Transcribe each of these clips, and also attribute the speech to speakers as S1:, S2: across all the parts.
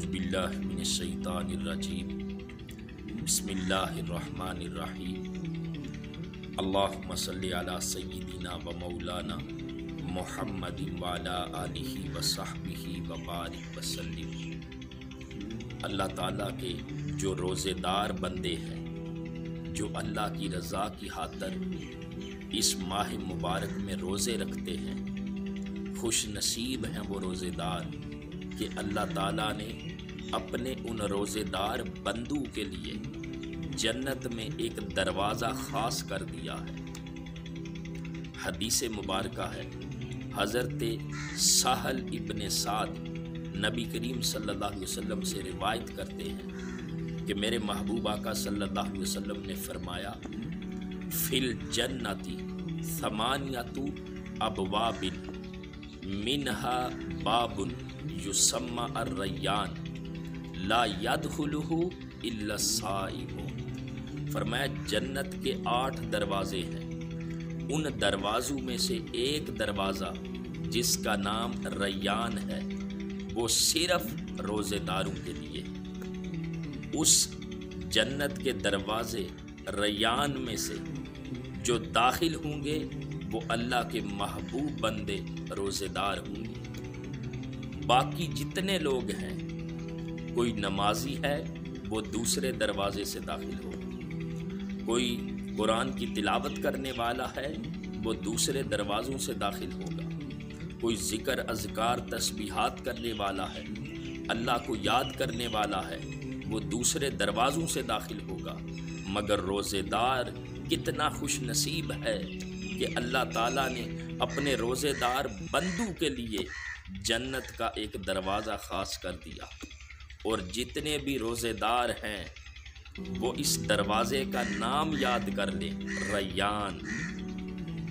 S1: اعوذ باللہ من الشیطان الرجیم بسم اللہ الرحمن الرحیم اللہم صلی علی سیدنا و مولانا محمد وعلی آلہ وصحبہ وبارک وسلم۔ اللہ تعالیٰ کے جو روزے دار بندے ہیں، جو اللہ کی رضا کی خاطر اس ماہ مبارک میں روزے رکھتے ہیں، خوش نصیب ہیں وہ روزے دار کہ اللہ تعالیٰ نے اپنے ان روزے دار بندوں کے لیے جنت میں ایک دروازہ خاص کر دیا ہے۔ حدیث مبارکہ ہے، حضرت سہل ابن سعد نبی کریم صلی اللہ علیہ وسلم سے روایت کرتے ہیں کہ میرے محبوب آقا صلی اللہ علیہ وسلم نے فرمایا، فی الجنتی ثمانیۃ ابواب منہا باب یسمى الریان لا يدخلہ الا الصائم۔ فرمایا جنت کے 8 دروازے ہیں، ان دروازوں میں سے ایک دروازہ جس کا نام ریان ہے وہ صرف روزے داروں کے لیے ہے۔ اس جنت کے دروازے ریان میں سے جو داخل ہوں گے وہ اللہ کے محبوب بندے روزے دار ہوں گے۔ باقی جتنے لوگ ہیں، کوئی نمازی ہے وہ دوسرے دروازے سے داخل ہوگا، کوئی قرآن کی تلاوت کرنے والا ہے وہ دوسرے دروازوں سے داخل ہوگا، کوئی ذکر اذکار تسبیحات کرنے والا ہے، اللہ کو یاد کرنے والا ہے وہ دوسرے دروازوں سے داخل ہوگا۔ مگر روزے دار کتنا خوش نصیب ہے کہ اللہ تعالیٰ نے اپنے روزے دار بندوں کے لیے جنت کا ایک دروازہ خاص کر دیا، اور جتنے بھی روزے دار ہیں وہ اس دروازے کا نام یاد کر لیں، ریان،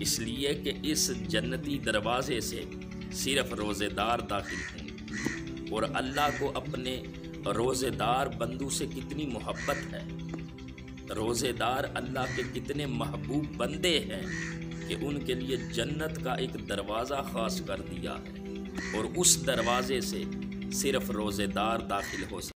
S1: اس لیے کہ اس جنتی دروازے سے صرف روزے دار داخل ہوں گے۔ اور اللہ کو اپنے روزے دار بندوں سے کتنی محبت ہے، روزے دار اللہ کے کتنے محبوب بندے ہیں کہ ان کے لیے جنت کا ایک دروازہ خاص کر دیا ہے، اور اس دروازے سے صرف روزے دار داخل ہو سکتے ہیں۔